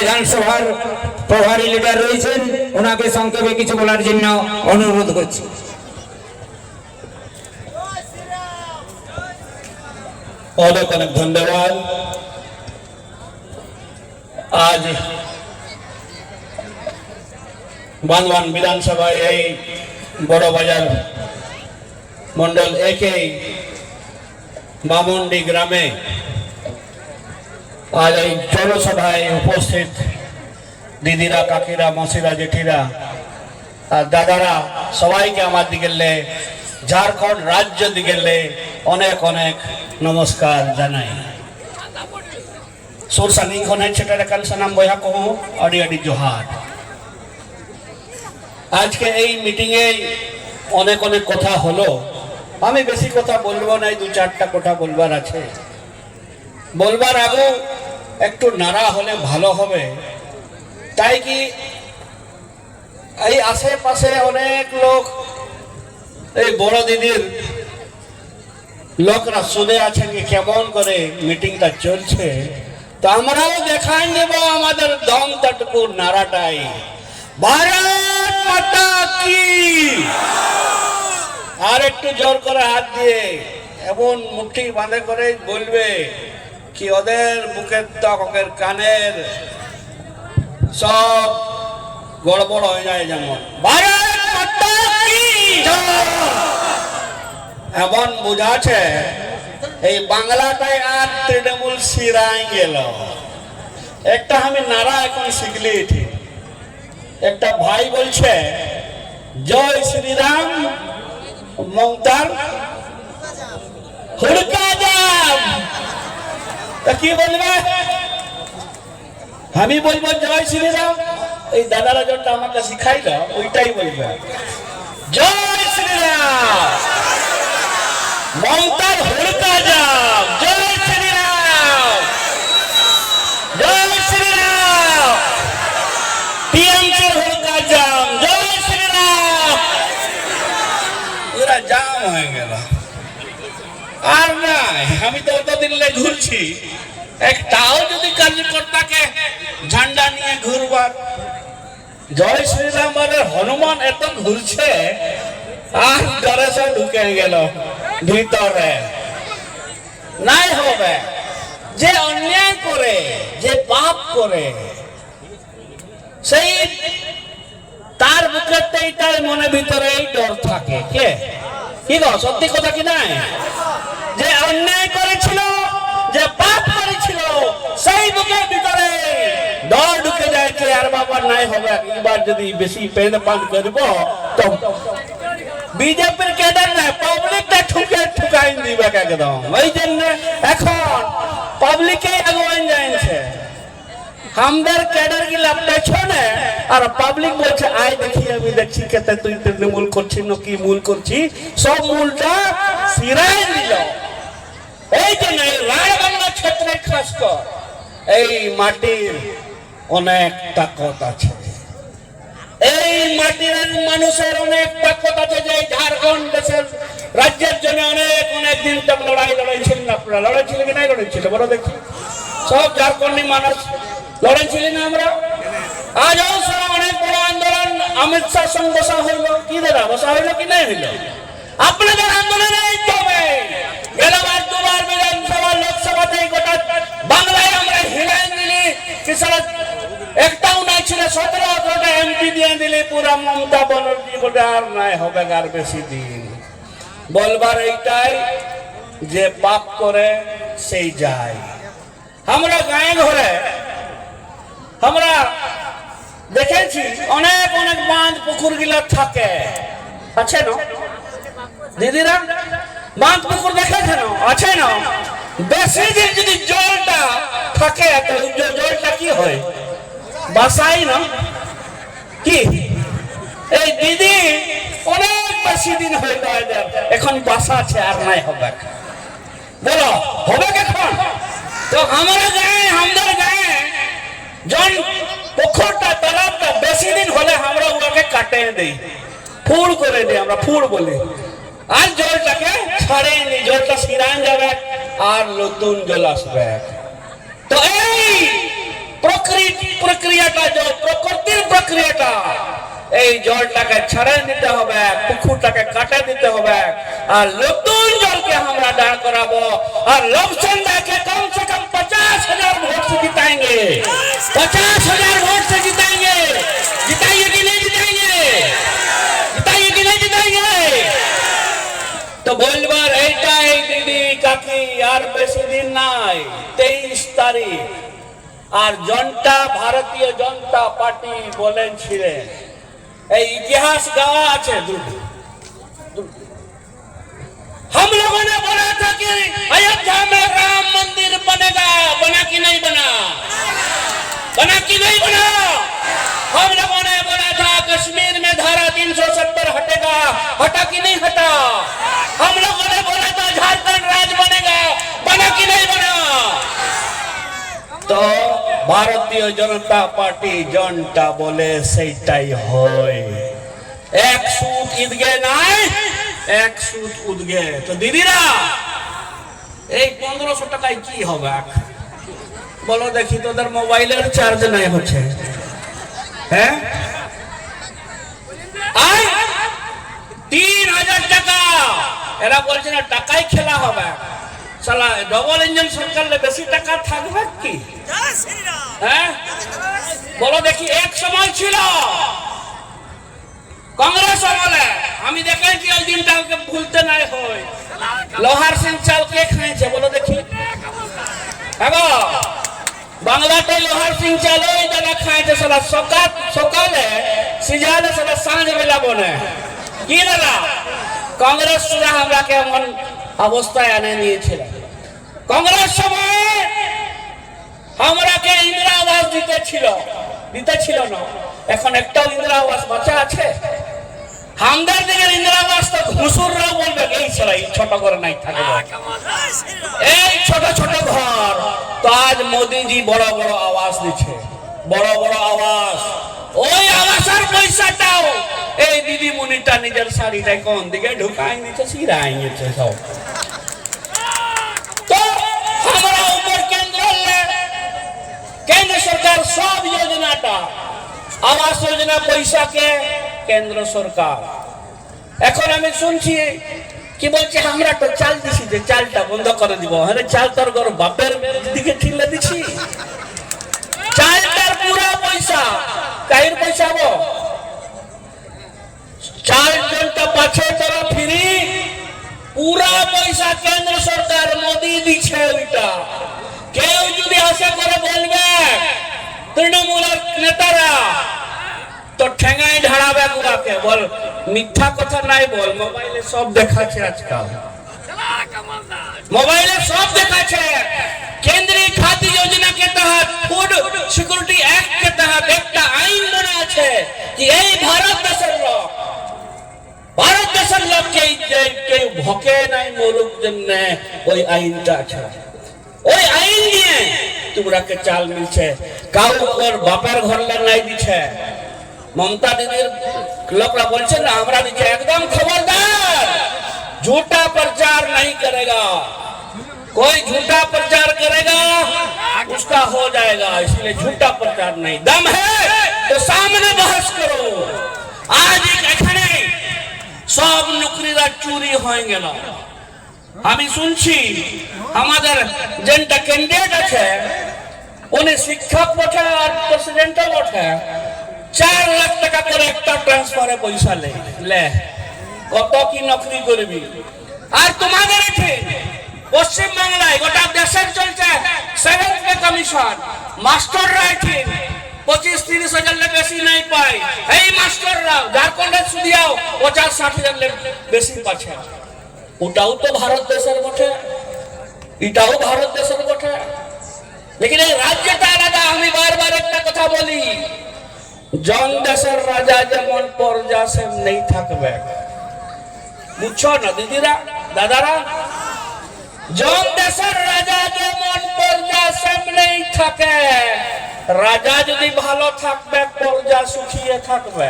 বিধানসভার প্রভারী লিডার রয়েছেন, ওনাকে সংক্ষেপে কিছু বলার জন্য অনুরোধ করছি। অনেক অনেক ধন্যবাদ। আজ বানওয়ান বিধানসভায় এই বড়বাজার মন্ডল একে বামন্ডি গ্রামে আজ এই জনসভায় উপস্থিত দিদিরা, কাকিরা, মাসিরা, জেঠিরা আর দাদারা সবাইকে আমার দিকে ঝাড়খণ্ড রাজ্য দিকে অনেক অনেক নমস্কার জানাই। সুর সাঙ্গিং খনে ছেটারে কাল সানাম বয়া কো আডি আডি জোহার। আজকে এই মিটিং এ অনেক অনেক কথা হলো, আমি বেশি কথা বলবো না, দু চারটা কথা বলবার আছে। বলবার আগে একটু নাড়া হলে ভালো হবে, তাই কি এই আশেপাশে অনেক লোক এই বড় দিদির লোকরা শুনে আছেন কি কেমন করে মিটিংটা চলছে, তো আমরাও দেখাই নেব আমাদের দম তটকু নাড়াটাই। ভারত মাতা কি। আর একটু জোর করে হাত দিয়ে এমন মুঠি বাঁধে করে বলবে কি ওদের বুকের ত্বক, ওদের কানের সব গড়বড় হয়ে যায়। যেমন ভারত মাতা কি এমন বুঝাচ্ছে এই বাংলাটাই আর তৃণমূল সিরাই গেল। একটা আমি নারা এখন শিখলি, একটা ভাই বলছে জয় শ্রীরাম মমতার হুড়কা জাম, কি বলবে? আমি বলবো জয় শ্রীরাম, এই দাদারা যেটা আমাকে শিখাইল ওইটাই বলবে জয় শ্রীরাম মমতার হুড়কা জাম, জয় শ্রীরাম, জয় শ্রীরাম টিএমসির হুড়কা জাম, জয় শ্রীরাম। পুরা জাম হয়ে গেল। আর না, আমি তো অতদিন ঘুরছি, একটাও যদি কার্যকর্তাকে ঝান্ডা নিয়ে ঘুরবার জয় শ্রীরাম মানে হনুমান এত ঘুরছে আর ডরে সে ঢুকে গেল ভিতরে। নাই হবে, যে অন্যায় করে, যে পাপ করে, সেই তার বুকেতেই তার মনে ভিতরেই ডর থাকে। কে কি গো, সত্যি কথা কি নাই? যে অন্যায় করেছিল, যে পাপ করেছিল, সেই বুকের ভিতরে ডর ঢুকে যাচ্ছে। আর বাবা নাই হবে, এবার যদি বেশি পেন পান করব তো বিজেপির ক্যাডার না পাবলিকটা ঠুকাই দিবে একদম। ওই জন্য এখন পাবলিকে আগুয়ান যাচ্ছে, আমাদের ক্যাডার গিলা পেছনে, আর পাবলিক বলছে আয় দেখি, আমি দেখছি কেতে তুই তৃণমূল করছিস না কি মূল করছিস, সব মূলটা সিরাই দিল। এই জন্য রায় বাংলা ক্ষেত্রে খাস কর এই মাটির অনেক তাকত আছে, এই মাটির মানুষের অনেক তাকত আছে। যে ঝাড়খণ্ড দেশের রাজ্যের জন্য অনেক অনেক দিন তক লড়াইছিলেন আপনারা। লড়াইছিলেন কি নাই লড়াইছিল বলো দেখি? সব ঝাড়খণ্ডী মানুষ লড়াইছিলেন। আমরা আজ অনেক বড় আন্দোলন অমিত শাহ সঙ্গে বসা হইল, কি দাদা বসা হইল কি নাই হইল? আপনাদের আন্দোলনে গেলবার দুবার বিধানসভা লোকসভাতে গোটা বাংলায় আমরা হিলাই দিলি, একটাও নাই ছিল, 17-18টা এমপি দিয়ে দিলি পুরা মমতা ব্যানার্জি বলে। আর নাই হবে আর বেশি দিন। বলবার এইটাই যে পাপ করে সেই যায়। আমরা গায়ে ঘরে আমরা দেখেছি অনেক অনেক বাঁধ পুকুর গুলা থাকে, আছে না দিদিরা? বাঁধ পুকুর দেখেছে না, আছে না? বেশি দিন যদি জলটা থাকে, জলটা কি হয়? বাসাই না কি? এই দিদি অনেক বেশি দিন হয়ে যায়, এখন বাসা আছে, আর নাই হবে। বলো হবে কখন? তো আমাদের গায়ে, আমাদের গায়ে জন পুকুরটা তালাবটা বেশি দিন হলে আমরা ওটাকে কাটে দিই, ফুল করে দিই, আমরা ফুল বলি। আর জলটাকে ছাড়ে নি, জলটা সিরান যাবে আর নতুন জল আসবে। তো এই প্রক্রিয়াটা প্রকৃতির প্রক্রিয়াটা, এই জলটাকে ছাড়ে দিতে হবে, পুকুরটাকে কাটে দিতে হবে, আর নতুন জলকে আমরা দাঁড় করাবো, আর लोकसभा कम से कम 50,000 वोट से जिताएंगे, 50,000 वोट से जिताएंगे। जिताइए कि नहीं जिताएंगे? जिताइए कि नहीं जिताएंगे? तो बोलबार এইটাই দিদি কাকি, আর বেশি দিন নাই, 23 তারিখ। আর জনতা ভারতীয় জনতা পার্টি বলেছিলেন, এই इतिहास गावा আছে দুটো। हम लोगों ने बोला था कि अयोध्या में राम मंदिर बनेगा, बना कि नहीं बना? बना कि नहीं बना? हम लोगों ने बोला था कश्मीर में धारा 370 हटेगा, हटा कि नहीं हटा? हम लोगों ने बोला था झारखंड राज्य बनेगा, बना कि नहीं बना? तो भारतीय जनता पार्टी जनता बोले সেইটাই হয়। এক সুত ঈদগে নাই, এক সুত উদগে। তো দিদিরা এই 1500 টাকায় কি হবে বলো দেখি? তোদের মোবাইলের চার্জ নাই হচ্ছে, হ্যাঁ? আয় 3000 টাকা, এরা বলছে না টাকাই খেলা হবে। সালা ডবল ইঞ্জিন সরকারে বেশি টাকা থাকবে কি? হ্যাঁ বলো দেখি। এক সময় ছিল কংগ্রেস আমলে, আমি দেখেছি ওই দিনটাকে ভুলতে নাই হয়, লোহার সিং চাল কে খাইছে বলো দেখি? হ্যাঁ বাংলাতে লোহার সিং চাল ওই যারা খাইছে, সালা সকালে সিজালে সালা সাঁঝ বেলা বনে কি দাদা? কংগ্রেস সুরা আমরা কেমন অবস্থায় এনে নিয়েছিল। কংগ্রেস সময় আমরাকে ইন্দিরা আবাস দিতেছিল না, এখন একটাও ইন্দিরা আবাস বাঁচা আছে? আমাদের দিকে ইন্দিরা আবাস তো ঘুষুররাও বলবে এই ছেলে ছোট করে নাই থাকবে, এই ছোট ছোট ঘর। তো আজ মোদিজি বড় বড় আবাস দিচ্ছে, বড় বড় আবাস। ওই আবাসের পয়সাটাও এই দিদিমণিটা নিজের শাড়িটাই কোন দিকে ঢুকাই নিচ্ছে, সিরাই নিচ্ছে সব। তো আমরা উপর কেন্দ্র সরকার সব যোজনাটা, আবাস যোজনা পয়সাকে কেন্দ্র সরকার। এখন আমি শুনছি কি বলছে, আমরা তো চাল দিছি, যে চালটা বন্ধ করে দিব। আরে চাল তোর ঘর বাপের দিকে ঠিলে দিছি, চালটার পুরা পয়সা কাহির পয়সা হবো? চাল জনটা পাছে তোরা ফ্রি, পুরা পয়সা কেন্দ্র সরকার মোদি দিচ্ছে। ওইটা কেউ যদি আশা করে বলবে তৃণমূলের নেতারা, তো ঠেঙ্গাই ঢাড়াবে গুড়াকে, বল মিথ্যা কথা নাই বল। মোবাইলে সব দেখাচ্ছে, আজকাল মোবাইলে সব দেখাচ্ছে। केंद्रीय खाद्य योजना के तहत, फूड सिक्योरिटी एक्ट के तहत एक आईन बना আছে कि এই ভারত দেশের লোককে কেউ ভকে নাই মরুক জন্য ওই আইনটা আছে। ওই আইন নিয়ে তোমরাকে চাল মিলছে, কাউর বাপের ঘরলে নাই দিছে। মমতা দিদির লোকরা বলছে না আমরা দিচ্ছে, একদম খবরদার, झूठा प्रचार नहीं करेगा। कोई झूठा प्रचार करेगा उसका हो जाएगा, इसलिए झूठा प्रचार नहीं। दम है तो सामने बहस करो। आज এখানে সব নকরিরা চুরি হয়ে গেল। আমি শুনছি আমাদের যেটা ক্যান্ডিডেট আছে উনি শিক্ষক বটে আর প্রেসিডেন্টও বটে, 4 লাখ টাকা করে একটা ট্রান্সফারে পয়সা লে কত কি নকরি করবি? আর তোমাদের এখানে পশ্চিম বাংলায় গোটা দেশের চলছে 7th পে কমিশন। মাস্টাররা এখানে 25-30 হাজার বেশি নাই পায়। এই মাস্টাররা ঝাড়খণ্ডে শুধিয়াও 50-60 হাজার বেশি পাচ্ছে। ওটাও তো ভারত দেশের বটে, এটাও ভারত দেশের বটে, লেকিন এই রাজ্যটা আলাদা। আমি বারবার একটা কথা বলি, জন দেশের রাজা যেমন প্রজা সেমনি থাকবে। বুঝছো না দিদিরা দাদারা? জন দেশের রাজা যেমন প্রজা সেমনি থাকে। রাজা যদি ভালো থাকবে প্রজা সুখিয়ে থাকবে,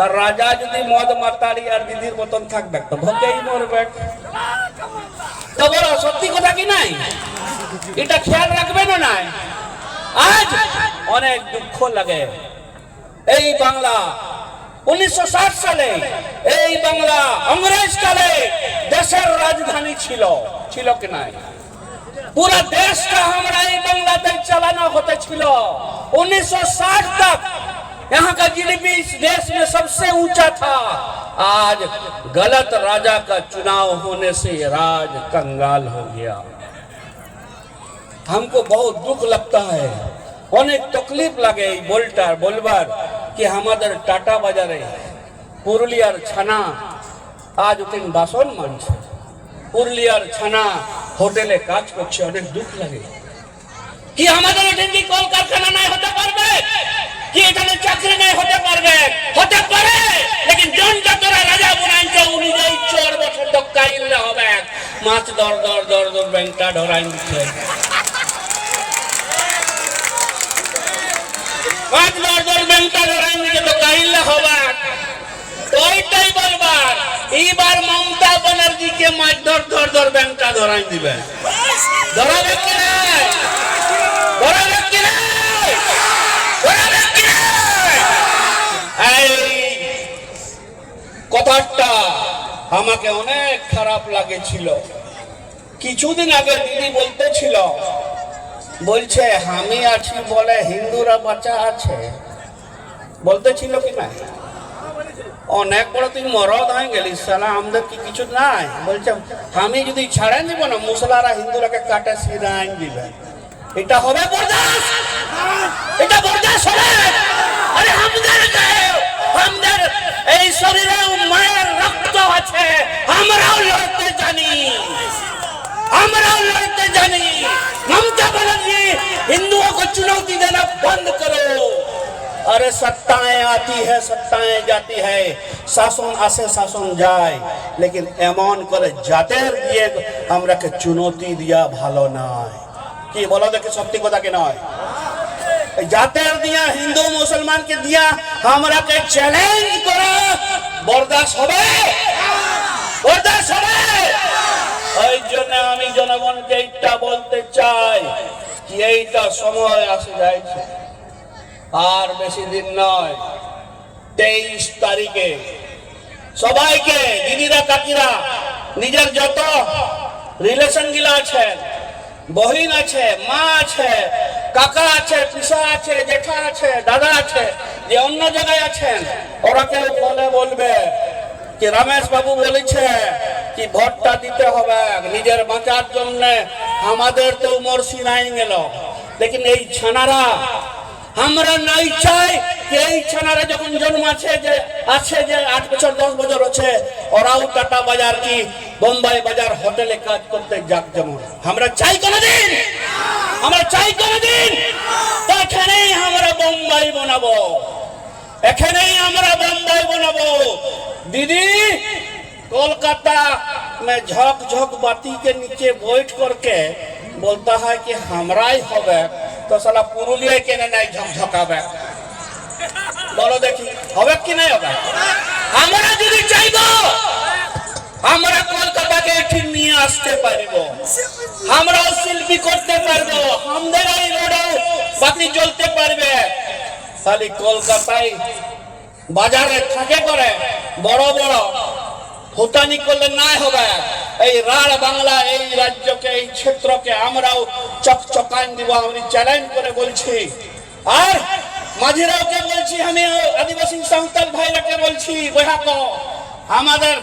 আর রাজা যদি মদ মাতারি আর দিদির মতন থাকবে তো ভকেই মরবে। তো বলো সত্যি কথা কি নাই? এটা খেয়াল রাখবে না? নাই আজ অনেক দুঃখ লাগে। এই বাংলা 1960 সালে এই বাংলা ইংরেজ কালে দেশের রাজধানী ছিল, ছিল কি নাই? पूरा देश का हमारा ही बांग्लादेश चलाना होता छिलो। 1960 तक यहाँ का जीडीपी इस देश में सबसे ऊंचा था। आज गलत राजा का चुनाव होने से राज कंगाल हो गया। हमको बहुत दुख लगता है, अनेक तकलीफ लगे बोलबार कि हमारे टाटा बाजारे पुरुलियार छाना आज उठेन बासन मानছে, পুরুলিয়ার ছানা হোটেলে কাজ করছে, অনেক দুঃখ লাগে। কি আমাদের এখানে কি কলকারখানা নাই হতে পারবে? কি এখানে চাকরি নাই হতে পারবে? হতে পারে, लेकिन জন যতরা রাজা বানাইছে উনি যেই 4 বছর দক্কাইলে হবে, মাছ দর দর দর দর ব্যাংকটা ধরাই দিচ্ছে, মাছ দর দর ব্যাংকটা ধরাই দিচ্ছে দক্কাইলে হবে। ওইটাই বলবার এইবার মমতা ব্যানার্জিকে মাছ ধর ধর ধর ব্যাংকটা ধরাই দিবে। ধরাবে কি না? ধরাবে কি না? ধরাবে কি না? এই কথাটা আমাকে অনেক খারাপ লাগেছিল। কিছুদিন আগে দিদি বলতেছিল, বলছে আমি আছি বলে হিন্দুরা বাঁচা আছে, বলতেছিল কি না? অনেক বড় তুই মরদ হয়ে গেলি সালা, আমাদের কি কিছু নাই? বলছে আমি যদি ছাড়ে দিব না মুসলারা হিন্দুরাকে কাটে সিরাইন দিবে। এটা হবে বরদাস্ত? এটা বরদাস্ত হবে? আরে আমাদের এই শরীরে মায়ের রক্ত আছে, আমরাও লড়তে জানি, আমরাও লড়তে জানি। মমতা ব্যানার্জি हिंदुओं को चुनौती देना बंद करो। अरे सत्ताएं आती है सत्ताएं जाती है, शासन आसे शासन जाए, लेकिन एमन करे जातेर दिए हमरा के चुनौती दिया भालो नय। कि बोलो देखि सत्य কথা के नय, जातेर दिया हिंदू मुसलमान के दिया हमरा के चैलेंज करो, बर्दाश्त হবে? बर्दाश्त হবে? এই জন্য আমি জনগণকে এইটা বলতে চাই कि এইটা সময় আসে যাচ্ছে, আর বেশি দিন নয়। 23 তারিখে সবাইকে দিদিরা কাকিরা নিজের যত রিলেশন গুলো আছে, বহিন আছে, মা আছে, কাকা আছে, পিসা আছে, জেঠা আছে, দাদা আছে, যে অন্য জায়গায় আছেন, ওরা কেউ ফোনে বলবে कि रमेश बाबू বলেছে कि ভোটটা দিতে হবে নিজের বাঁচার জন্য, আমাদের তো মরসি নাই গেল। लेकिन এই ছানারা আমরা নাই চাই যে এই ছানারা যখন জন্ম আছে যে 8 বছর 10 বছর আছে, ওরাও টাটা বাজার কি বোম্বাই বাজার হোটেলে কাজ করতে যাক। যেমন আমরা চাই কোনদিন, আমরা চাই কোনদিন, তো এখানেই আমরা বোম্বাই বানাবো, এখানেই আমরা বোম্বাই বানাবো। दीदी कोलकाता में झक झक बाती के नीचे बैठ करके बोलता है कि हमरा ही होबे, तो साला पुरुलिया के नहीं झकझकाबे। बोलो देखी होबे कि नहीं होबे? हमरा যদি চাইবো আমরা কলকাতাকে ঠিক নিয়ে আসতে পারবো, আমরাও শিল্পী করতে পারবো, আমাদের এই রোডে বাতি জ্বলতে পারবে। খালি কলকাতায় বাজারে থাকে করে বড় বড় ফুটানি করলে নাই হবে। এই রাঢ় বাংলা এই রাজ্যকে এই ক্ষেত্রকে আমরাও চকচকান দিব, আমি চ্যালেঞ্জ করে বলছি। আর মাঝিরাওকে বলছি, আমি আদিবাসী সাঁওতাল ভাইরাকে বলছি, বহাকো আমাদের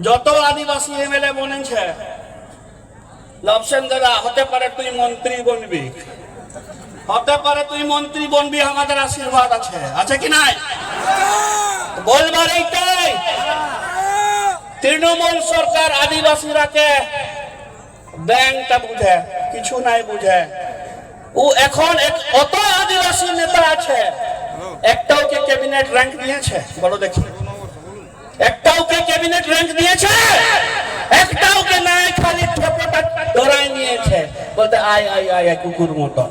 যত আদিবাসী এমএলএ বনেছে, লবসেন দাদা হতে পারে তুই মন্ত্রী বনবি, হতে পারে তুই মন্ত্রী বনবি, আমাদের আশীর্বাদ আছে, আছে কি নাই? বলবার এইটাই, তৃণমূল সরকার আদিবাসীরাকে ব্যাংকটা বুঝে, কিছু নাই বুঝে। ও এখন অত আদিবাসী নেতা আছে, একটাও কে ক্যাবিনেট র্যাঙ্ক দিয়েছে? বলো দেখি, একটাও কে ক্যাবিনেট র্যাঙ্ক দিয়েছে? একটাও কে নাই, খালি ঠোপটা ধরাই নিয়েছে, বলতে আয় আয় আয় কুকুর মতন।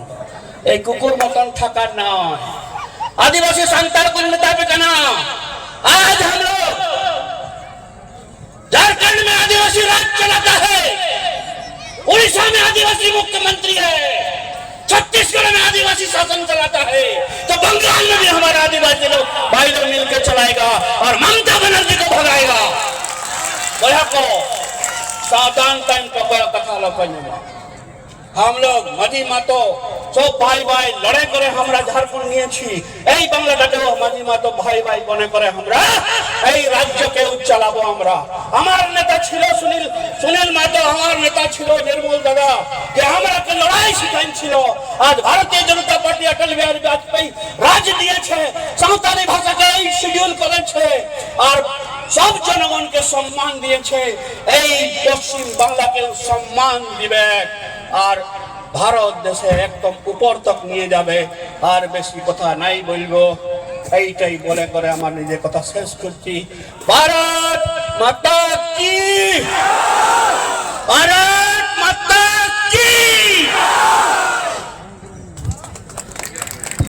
এই কুকুর মতন থাকার নয়, आदिवासी संतान को नेता पे कहना। आज हम लोग झारखंड में आदिवासी राज चलाता है, उड़ीसा में आदिवासी मुख्यमंत्री है, छत्तीसगढ़ में आदिवासी शासन चलाता है तो बंगाल में भी हमारा आदिवासी लोग भाई लोग मिलकर चलाएगा और ममता बनर्जी को भगाएगा। बया को सावधान टाइम का बया तकाला पड़ेगा। हम लोग माजी मातो सब भाई भाई लड़े करे हमरा झारखंड নিয়ে ছি এই বাংলাটাকেও মাজি মাতো ভাই ভাই বনে করে আমরা এই রাজ্যকে উচ্চালাবো আমরা। আমার নেতা ছিল সুনীল মাতো, আমার নেতা ছিল নির্মল দাদা, যে আমরাকে লড়াই শিখাইছিল। আজ ভারতীয় জনতা পার্টি অটল বিহারী বাজপেয়ী রাজ দিয়েছে, সাঁওতালি ভাষাকে এই শিডিউল করেছে আর সব জনগণকে সম্মান দিয়েছে। এই পশ্চিম বাংলাকে সম্মান দিবে আর ভারত দেশে একদম উপর তক নিয়ে যাবে। আর বেশি কথা নাই বলবো, এইটাই বলে করে আমার নিজের কথা শেষ করছি। ভারত মাতা কি, ভারত মাতা কি।